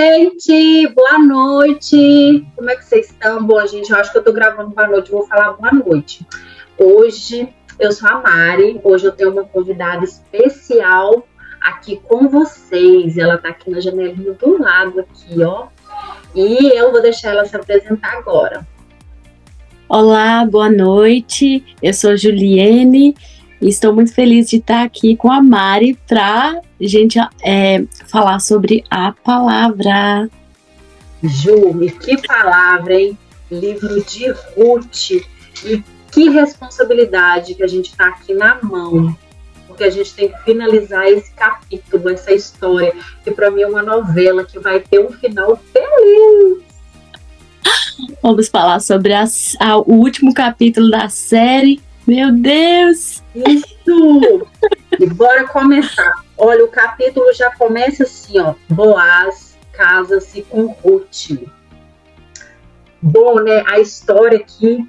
gente! Boa noite! Como é que vocês estão? Bom, gente, eu acho que eu tô gravando boa noite, vou falar boa noite. Hoje, eu sou a Mari, hoje eu tenho uma convidada especial aqui com vocês. Ela tá aqui na janelinha do lado, aqui, ó. E eu vou deixar ela se apresentar agora. Olá, boa noite. Eu sou Juliene e estou muito feliz de estar aqui com a Mari para a gente falar sobre a palavra. Ju, que palavra, hein? Livro de Ruth. E que responsabilidade que a gente está aqui na mão. Porque a gente tem que finalizar esse capítulo, essa história, que para mim é uma novela que vai ter um final feliz. Vamos falar sobre o último capítulo da série. Meu Deus! Isso! E bora começar. Olha, o capítulo já começa assim, ó. Boaz casa-se com Ruth. Bom, né? A história aqui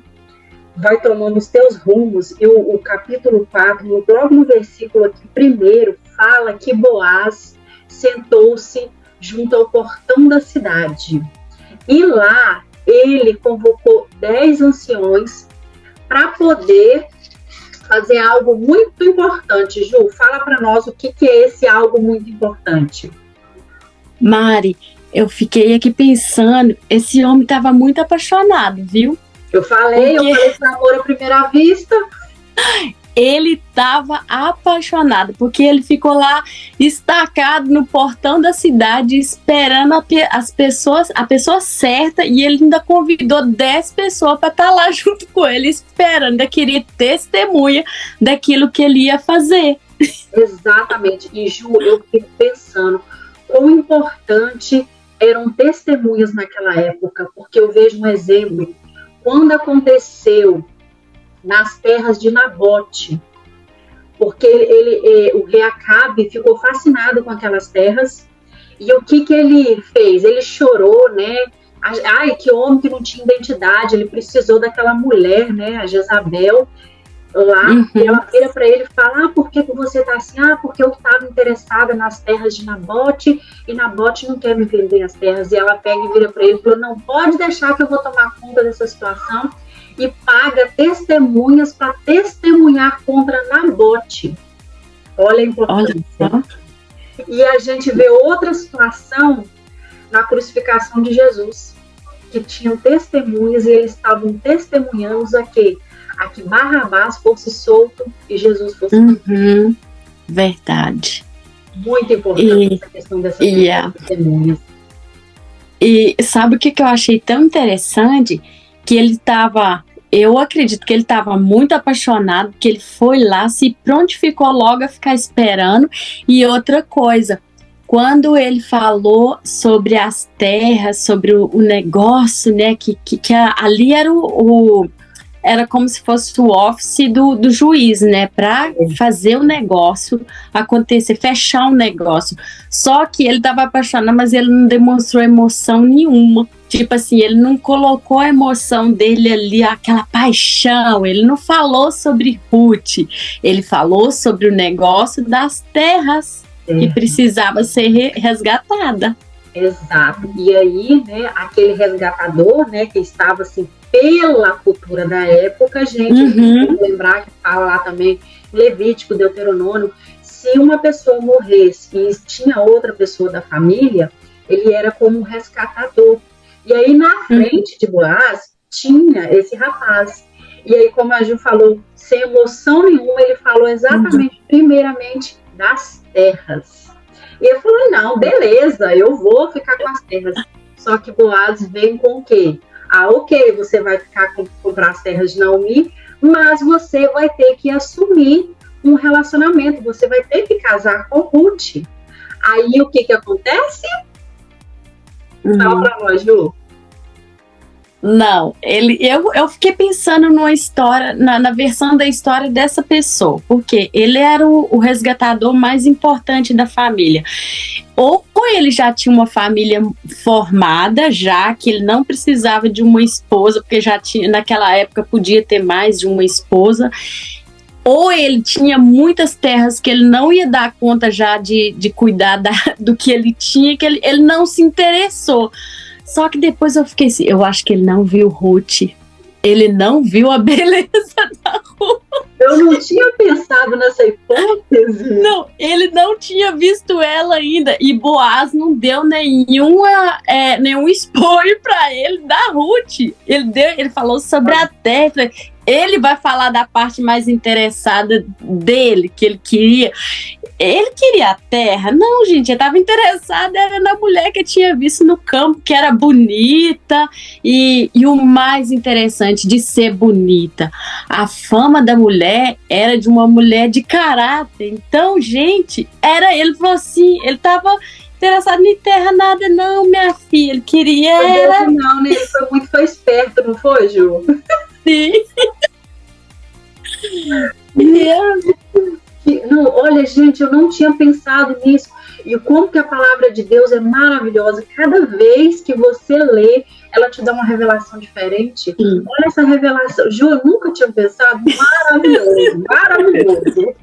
vai tomando os teus rumos. E o capítulo 4, logo no versículo aqui primeiro, fala que Boaz sentou-se junto ao portão da cidade. E lá ele convocou 10 anciões para poder fazer algo muito importante. Ju, fala para nós o que é esse algo muito importante. Mari, eu fiquei aqui pensando, esse homem estava muito apaixonado, viu? Eu falei que amor à primeira vista. Ele estava apaixonado, porque ele ficou lá estacado no portão da cidade esperando a pessoa certa, e ele ainda convidou 10 pessoas para estar lá junto com ele, esperando, ainda queria testemunha daquilo que ele ia fazer. Exatamente. E Ju, eu fico pensando quão importante eram testemunhas naquela época, porque eu vejo um exemplo, quando aconteceu nas terras de Nabote, porque o rei Acabe ficou fascinado com aquelas terras, e o que ele fez? Ele chorou, né? Ai, que homem que não tinha identidade, ele precisou daquela mulher, né? A Jezabel, lá, e ela vira para ele e fala, por que você tá assim? Porque eu estava interessada nas terras de Nabote, e Nabote não quer me vender as terras, e ela pega e vira para ele e fala, não pode deixar que eu vou tomar conta dessa situação, e paga testemunhas para testemunhar contra Nabote. Olha a importância. Olha. E a gente vê outra situação na crucificação de Jesus, que tinham testemunhas e eles estavam testemunhando a que Barrabás fosse solto e Jesus fosse solto. Verdade. Muito importante essa questão dessas testemunhas. E sabe o que eu achei tão interessante? Que eu acredito que ele estava muito apaixonado, que ele foi lá, se prontificou logo a ficar esperando. E outra coisa, quando ele falou sobre as terras, sobre o negócio, né, que ali era como se fosse o office do juiz, né, para fazer o negócio acontecer, fechar um negócio. Só que ele estava apaixonado, mas ele não demonstrou emoção nenhuma. Tipo assim, ele não colocou a emoção dele ali, aquela paixão. Ele não falou sobre Ruth, ele falou sobre o negócio das terras que precisava ser resgatada. Exato. E aí, né, aquele resgatador, né, que estava assim pela cultura da época, gente, vamos lembrar que fala lá também Levítico, Deuteronômio, se uma pessoa morresse e tinha outra pessoa da família, ele era como um resgatador. E aí na frente de Boaz tinha esse rapaz. E aí, como a Ju falou, sem emoção nenhuma, ele falou exatamente, primeiramente, das terras. E eu falei, não, beleza, eu vou ficar com as terras. Só que Boaz vem com o quê? Ok, você vai ficar comprar as terras de Naomi, mas você vai ter que assumir um relacionamento, você vai ter que casar com Ruth. Aí o que acontece? Fala pra nós, Ju. Não, eu fiquei pensando numa história, na versão da história dessa pessoa, porque ele era o resgatador mais importante da família. Ou ele já tinha uma família formada, já que ele não precisava de uma esposa, porque já tinha, naquela época podia ter mais de uma esposa. ou ele tinha muitas terras que ele não ia dar conta já de cuidar do que ele tinha, que ele não se interessou. Só que depois eu fiquei assim, eu acho que ele não viu Ruth. Ele não viu a beleza da Ruth. Eu não tinha pensado nessa hipótese. Não, ele não tinha visto ela ainda. E Boaz não deu nenhum spoiler pra ele da Ruth. Ele falou sobre a terra. Ele vai falar da parte mais interessada dele, que ele queria. Ele queria a terra? Não, gente, ele estava interessado era na mulher que tinha visto no campo, que era bonita, e o mais interessante de ser bonita, a fama da mulher era de uma mulher de caráter. Então, gente, ele falou assim, ele estava interessado em terra nada não, minha filha, ele queria era... Não, né? Ele foi esperto, não foi, Ju? Sim. Não, olha, gente, eu não tinha pensado nisso. E como que a palavra de Deus é maravilhosa. Cada vez que você lê, ela te dá uma revelação diferente. Olha essa revelação. Ju, eu nunca tinha pensado. Maravilhoso, maravilhoso.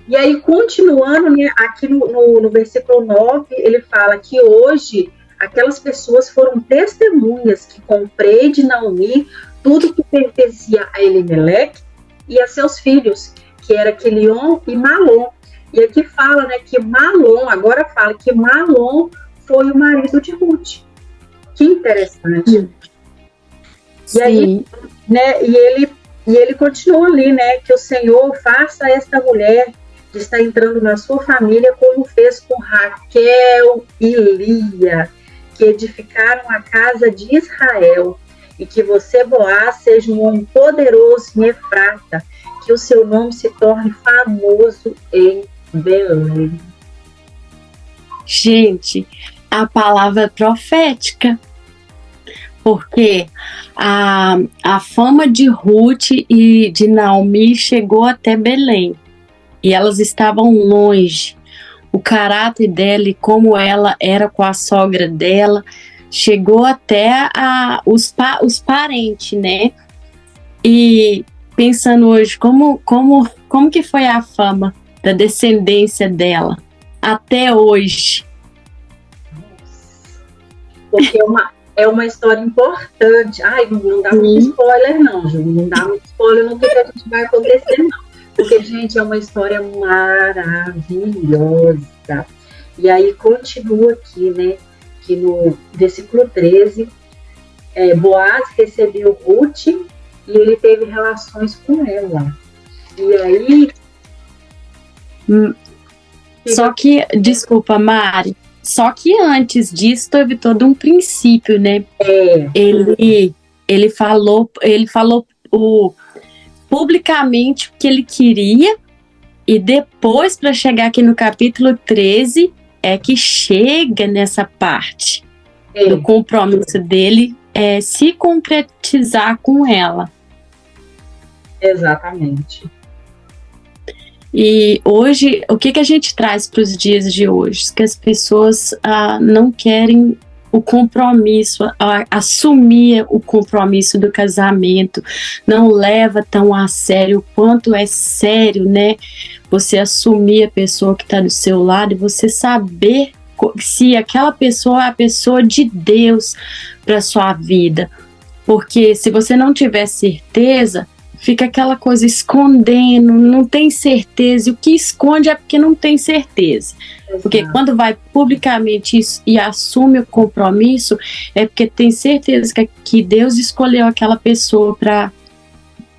E aí, continuando, né, aqui no versículo 9, ele fala que hoje aquelas pessoas foram testemunhas que comprei de Naomi tudo que pertencia a Elimeleque e a seus filhos, que era Quilion e Malom. E aqui fala, né, que Malom, agora fala que Malom foi o marido de Ruth. Que interessante. E aí, né, e ele continua ali, né, que o Senhor faça esta mulher que está entrando na sua família como fez com Raquel e Lia, que edificaram a casa de Israel, e que você, Boaz, seja um homem poderoso em Efrata, que o seu nome se torne famoso em Belém. Gente, a palavra profética, porque a fama de Ruth e de Naomi chegou até Belém, e elas estavam longe. O caráter dela e como ela era com a sogra dela chegou até os parentes, né? E pensando hoje, como que foi a fama da descendência dela até hoje? Porque é uma história importante. Ai, não dá muito spoiler não, Ju. Não dá muito spoiler no que a gente vai acontecer, não. Porque, gente, é uma história maravilhosa. E aí continua aqui, né? Que no versículo 13, Boaz recebeu Ruth e ele teve relações com ela. E aí... Só que, desculpa, Mari, só que antes disso teve todo um princípio, né? Ele falou publicamente o que ele queria, e depois, para chegar aqui no capítulo 13, é que chega nessa parte do compromisso dele se concretizar com ela. Exatamente. E hoje, o que a gente traz para os dias de hoje? Que as pessoas não querem o compromisso, assumir o compromisso do casamento, não leva tão a sério o quanto é sério, né? Você assumir a pessoa que está do seu lado e você saber se aquela pessoa é a pessoa de Deus para sua vida. Porque se você não tiver certeza, fica aquela coisa escondendo, não tem certeza. E o que esconde é porque não tem certeza. Exato. Porque quando vai publicamente isso e assume o compromisso, é porque tem certeza que Deus escolheu aquela pessoa para...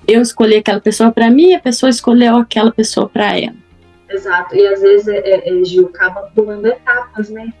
Eu escolhi aquela pessoa para mim, a pessoa escolheu aquela pessoa para ela. Exato. E às vezes, Gil, acaba pulando etapas, né?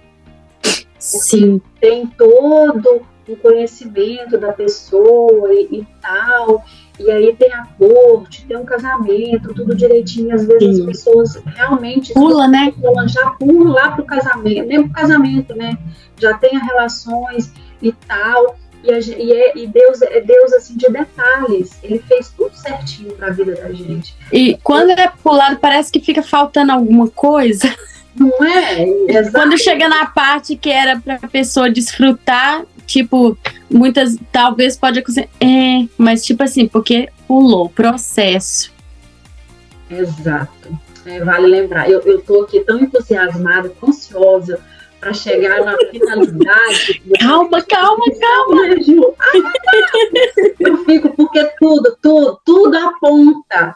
Sim. Tem todo o conhecimento da pessoa e tal... E aí tem a corte, tem um casamento, tudo direitinho. Às vezes as pessoas realmente... Pula, né? Já pulam lá pro casamento, nem pro casamento, né? Já tem as relações e tal. E Deus é Deus, assim, de detalhes. Ele fez tudo certinho pra vida da gente. E quando é pulado, parece que fica faltando alguma coisa. Não é? Exatamente. Quando chega na parte que era pra pessoa desfrutar... Tipo, muitas, talvez pode acontecer, mas tipo assim, porque pulou o processo. Exato. Vale lembrar, eu tô aqui tão entusiasmada, tão ansiosa para chegar na finalidade. Calma. Ju. Eu fico, porque tudo aponta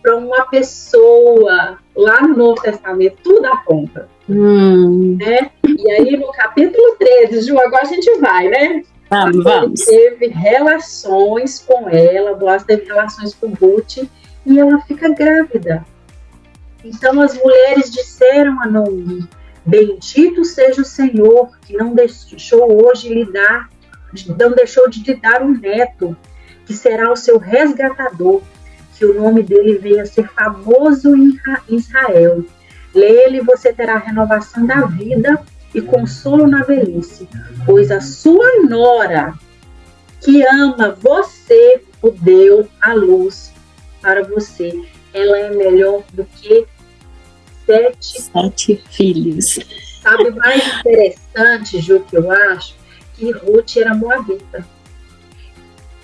para uma pessoa lá no Novo Testamento, tudo aponta. Né? E aí no capítulo 13, Ju, agora a gente vai, né? Vamos. Ele teve relações com ela, Boaz teve relações com Ruth, e ela fica grávida. Então as mulheres disseram a Naomi: bendito seja o Senhor, que não deixou hoje não deixou de lhe dar um neto, que será o seu resgatador, que o nome dele venha a ser famoso em Israel. Nele você terá renovação da vida e consolo na velhice, pois a sua nora, que ama você, o deu à luz para você. Ela é melhor do que 7 filhos. Sabe, mais interessante, Ju, que eu acho, que Ruth era moabita.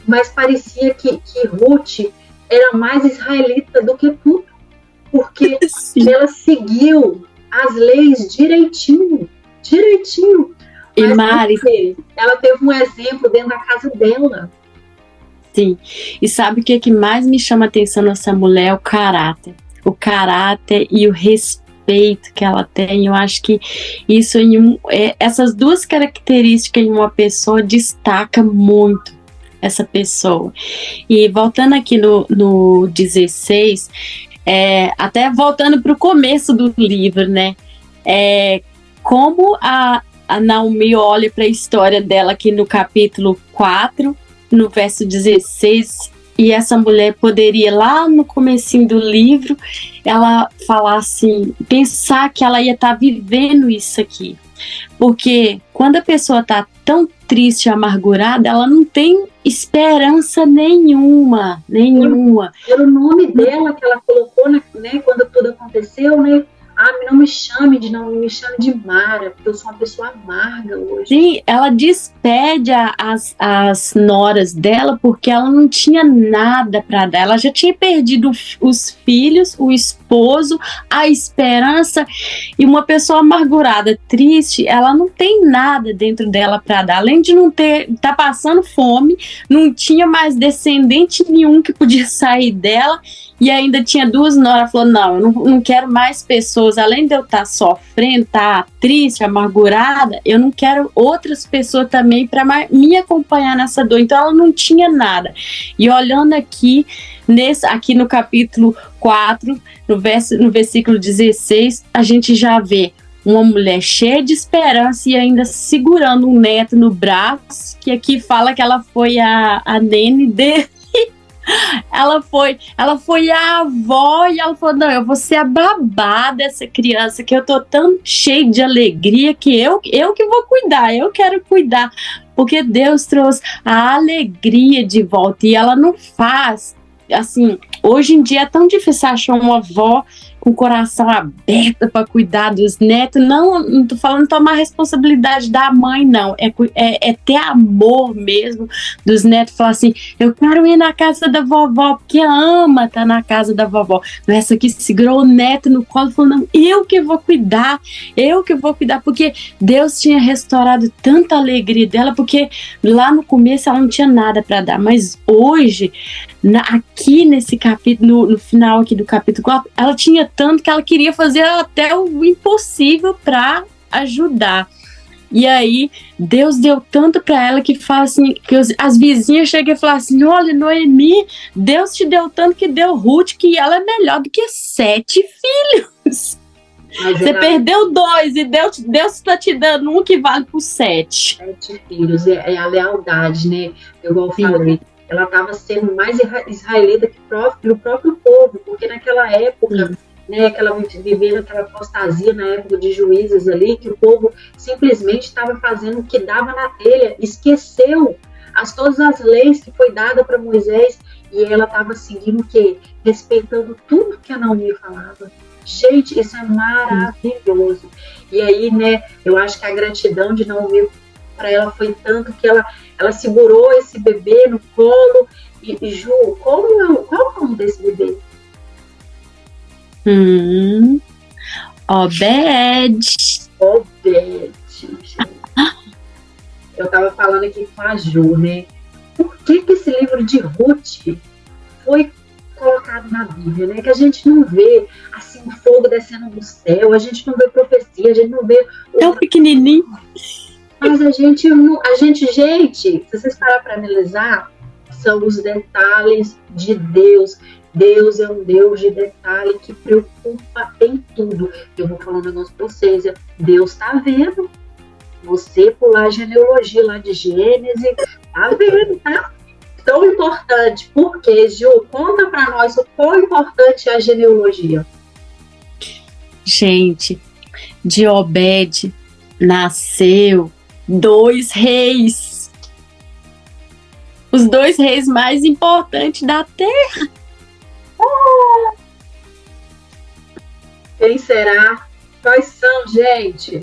Mas parecia que Ruth era mais israelita do que tudo, porque ela seguiu as leis direitinho. E Mari, ela teve um exemplo dentro da casa dela. Sim, e sabe o que mais me chama a atenção nessa mulher? O caráter e o respeito que ela tem. Eu acho que isso essas duas características em uma pessoa destaca muito essa pessoa. E voltando aqui no 16, até voltando para o começo do livro, né? Como a Naomi olha para a história dela aqui no capítulo 4, no verso 16, e essa mulher poderia, lá no comecinho do livro, ela falar assim, pensar que ela ia estar vivendo isso aqui. Porque quando a pessoa está tão triste e amargurada, ela não tem esperança nenhuma. Era o nome dela que ela colocou, né, quando tudo aconteceu, né? Não me chame de Mara, porque eu sou uma pessoa amarga hoje. Sim, ela despede as noras dela porque ela não tinha nada para dar. Ela já tinha perdido os filhos, o esposo, a esperança. E uma pessoa amargurada, triste, ela não tem nada dentro dela para dar. Além de não tá passando fome, não tinha mais descendente nenhum que podia sair dela. E ainda tinha 2 noras. Ela falou, não, eu não quero mais pessoas, além de eu estar sofrendo, estar triste, amargurada, eu não quero outras pessoas também para me acompanhar nessa dor. Então ela não tinha nada. E olhando aqui no capítulo 4, no versículo 16, a gente já vê uma mulher cheia de esperança e ainda segurando um neto no braço, que aqui fala que ela foi a nene dele. Ela foi a avó e ela falou, não, eu vou ser a babá dessa criança, que eu tô tão cheia de alegria que eu que vou cuidar, eu quero cuidar, porque Deus trouxe a alegria de volta. E ela não faz, assim, hoje em dia é tão difícil achar uma avó com o coração aberto para cuidar dos netos. Não tô falando tomar responsabilidade da mãe, não. É ter amor mesmo dos netos. Falar assim, eu quero ir na casa da vovó, porque ama estar na casa da vovó. Não, essa aqui segurou o neto no colo e falou, não, eu que vou cuidar, porque Deus tinha restaurado tanta alegria dela, porque lá no começo ela não tinha nada para dar, mas hoje, aqui nesse capítulo, no final aqui do capítulo 4, ela tinha tanto que ela queria fazer até o impossível para ajudar. E aí, Deus deu tanto para ela que fala assim, que as vizinhas chegam e falam assim, olha, Noemi, Deus te deu tanto que deu Ruth, que ela é melhor do que 7 filhos. Você perdeu 2 e Deus está te dando um que vale por 7. 7 filhos, é a lealdade, né? Igual eu falei. Ela estava sendo mais israelita que o próprio povo, porque naquela época, né, que ela vivia naquela apostasia na época de juízes ali, que o povo simplesmente estava fazendo o que dava na telha, esqueceu todas as leis que foi dada para Moisés, e ela estava seguindo o quê? Respeitando tudo que a Naomi falava. Gente, isso é maravilhoso. E aí, né, eu acho que a gratidão de Naomi para ela foi tanto que ela segurou esse bebê no colo. E Ju, qual é o nome desse bebê? Obed. Obed, gente. Eu estava falando aqui com a Ju, né? Por que esse livro de Ruth foi colocado na Bíblia, né? Que a gente não vê assim o fogo descendo do céu, a gente não vê profecia, a gente não vê tão pequenininho. Mas a gente, se vocês pararem para analisar, são os detalhes de Deus. Deus é um Deus de detalhe que preocupa em tudo. Eu vou falar um negócio para vocês, Deus está vendo. Você pular a genealogia lá de Gênesis, tá vendo, tá? Tão importante. Por quê, Ju? Conta para nós o quão importante é a genealogia. Gente, de Obed nasceu 2 reis. Os 2 reis mais importantes da terra. Quem será? Quais são, gente?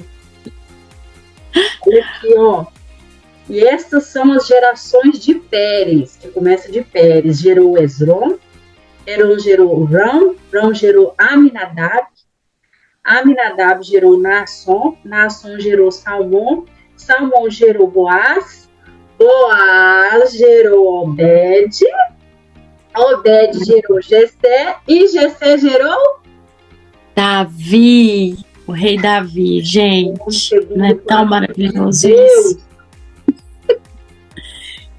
Olha aqui, ó. E estas são as gerações de Pérez, que começa de Pérez. Gerou Esrom, Esrom gerou Rão, Rão gerou Aminadab, Aminadab gerou Naasson, Naasson gerou Salmão, Salmão gerou Boaz, Boaz gerou Obed, Obed gerou Jessé e Jessé gerou Davi, o rei Davi, gente, não é tão maravilhoso isso?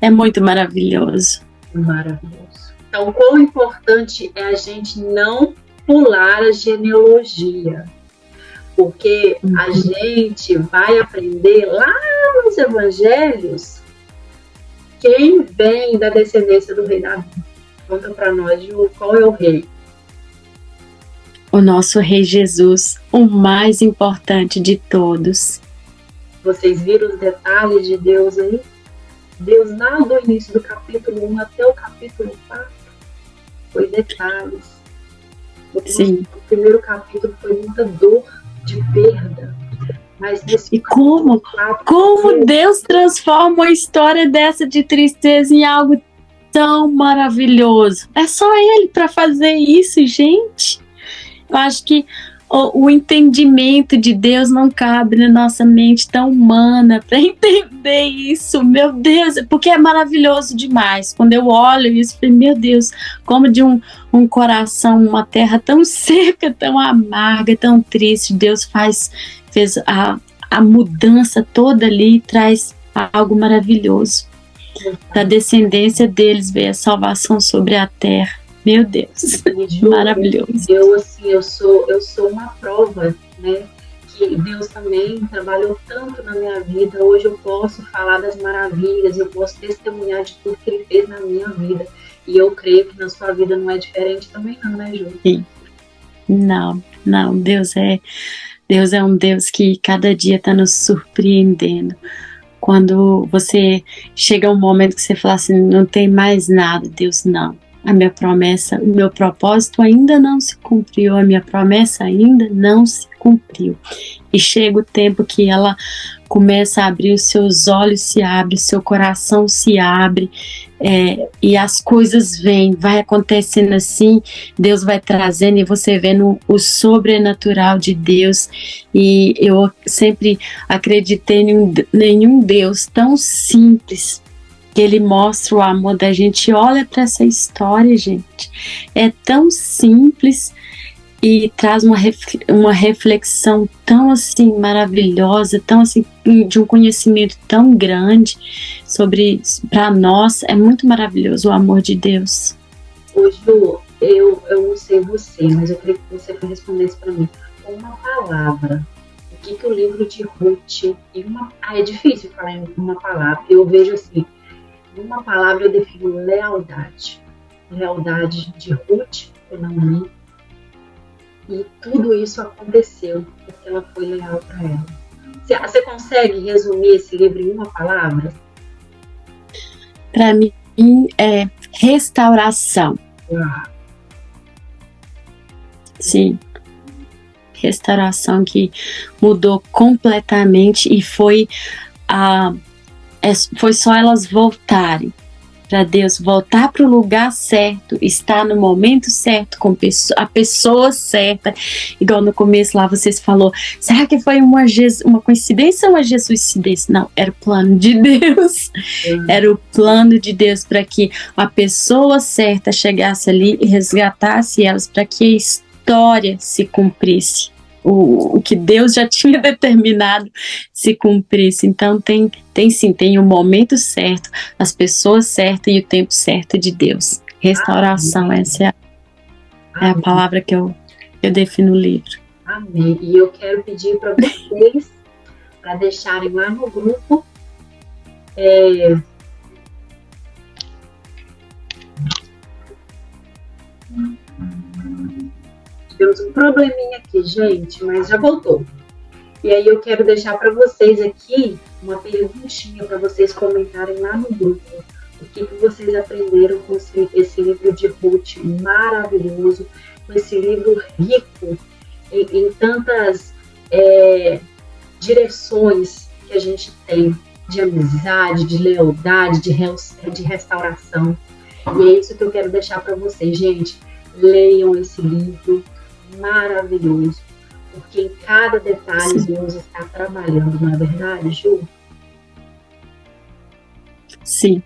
É muito maravilhoso. Maravilhoso. Então, quão importante é a gente não pular a genealogia, porque a gente vai aprender lá nos evangelhos quem vem da descendência do rei Davi. Conta para nós, Ju, qual é o rei? O nosso rei Jesus, o mais importante de todos. Vocês viram os detalhes de Deus aí? Deus, lá do início do capítulo 1 até o capítulo 4, foi detalhes. Sim. O primeiro capítulo foi muita dor de perda. Mas nesse e como Deus transforma uma história dessa de tristeza em algo tão maravilhoso. É só Ele para fazer isso, gente. Eu acho que o entendimento de Deus não cabe na nossa mente tão humana para entender isso. Meu Deus, porque é maravilhoso demais. Quando eu olho isso, eu falei, meu Deus, como de um coração, uma terra tão seca, tão amarga, tão triste, Deus fez a mudança toda ali e traz algo maravilhoso. Da descendência deles veio a salvação sobre a terra. Meu Deus, maravilhoso. Eu sou uma prova, né? Que Deus também trabalhou tanto na minha vida. Hoje eu posso falar das maravilhas, eu posso testemunhar de tudo que Ele fez na minha vida. E eu creio que na sua vida não é diferente também não, né, Ju? Sim. Não, Deus é um Deus que cada dia está nos surpreendendo. Quando você chega a um momento que você fala assim, não tem mais nada, Deus, não. A minha promessa, o meu propósito ainda não se cumpriu, a minha promessa ainda não se cumpriu. E chega o tempo que ela começa a abrir, os seus olhos se abrem, o seu coração se abre, e as coisas vêm, vai acontecendo assim, Deus vai trazendo e você vendo o sobrenatural de Deus. E eu sempre acreditei em nenhum Deus tão simples, que Ele mostra o amor da gente. Olha para essa história, gente. É tão simples e traz uma reflexão tão assim maravilhosa, tão assim de um conhecimento tão grande para nós. É muito maravilhoso o amor de Deus. Ô Ju, eu não sei você, mas eu queria que você respondesse para mim uma palavra. O que o livro de Ruth é difícil falar em uma palavra. Eu vejo assim, uma palavra eu defino lealdade. Lealdade de Ruth com Naomi. E tudo isso aconteceu porque ela foi leal para ela. Você consegue resumir esse livro em uma palavra? Para mim é restauração. Sim. Restauração que mudou completamente e foi foi só elas voltarem para Deus, voltar para o lugar certo, estar no momento certo, com a pessoa certa, igual no começo lá vocês falou, será que foi uma coincidência ou uma jesuicidência? Não, era o plano de Deus, era o plano de Deus para que a pessoa certa chegasse ali e resgatasse elas, para que a história se cumprisse. O que Deus já tinha determinado se cumprisse. Então tem o momento certo, as pessoas certas e o tempo certo de Deus. Restauração, amém. Essa é a palavra que eu defino o livro. Amém. E eu quero pedir para vocês para deixarem lá no grupo tivemos um probleminha aqui, gente, mas já voltou. E aí eu quero deixar para vocês aqui uma perguntinha para vocês comentarem lá no grupo. O que vocês aprenderam com esse livro de Ruth maravilhoso, com esse livro rico em tantas direções que a gente tem de amizade, de lealdade, de restauração. E é isso que eu quero deixar para vocês, gente. Leiam esse livro maravilhoso, porque em cada detalhe Sim. Deus está trabalhando, não é verdade, Ju? Sim,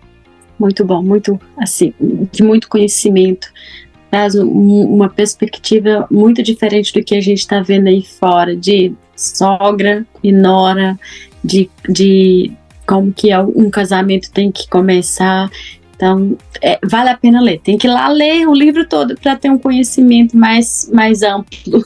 muito bom, muito assim, de muito conhecimento, traz uma perspectiva muito diferente do que a gente está vendo aí fora, de sogra e nora, de como que um casamento tem que começar. Então, vale a pena ler. Tem que ir lá ler o livro todo para ter um conhecimento mais amplo.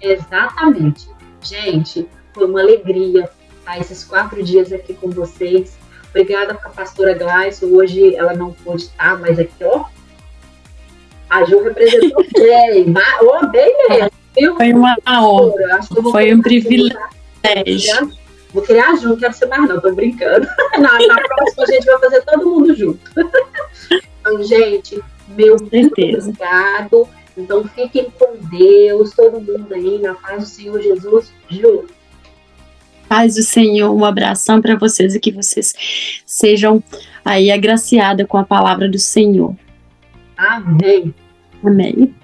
Exatamente. Gente, foi uma alegria estar esses 4 dias aqui com vocês. Obrigada para a pastora Gleice. Hoje ela não pôde estar, mas aqui, ó, a Ju representou bem. Bem mesmo. Foi uma honra. Foi um privilégio. Vou criar a Ju, não quero ser mais não, tô brincando. Na próxima a gente vai fazer todo mundo junto. Então, gente, meu muito obrigado. Então, fiquem com Deus, todo mundo aí, na paz do Senhor Jesus. Ju. Paz do Senhor, um abração para vocês e que vocês sejam aí agraciados com a palavra do Senhor. Amém. Amém.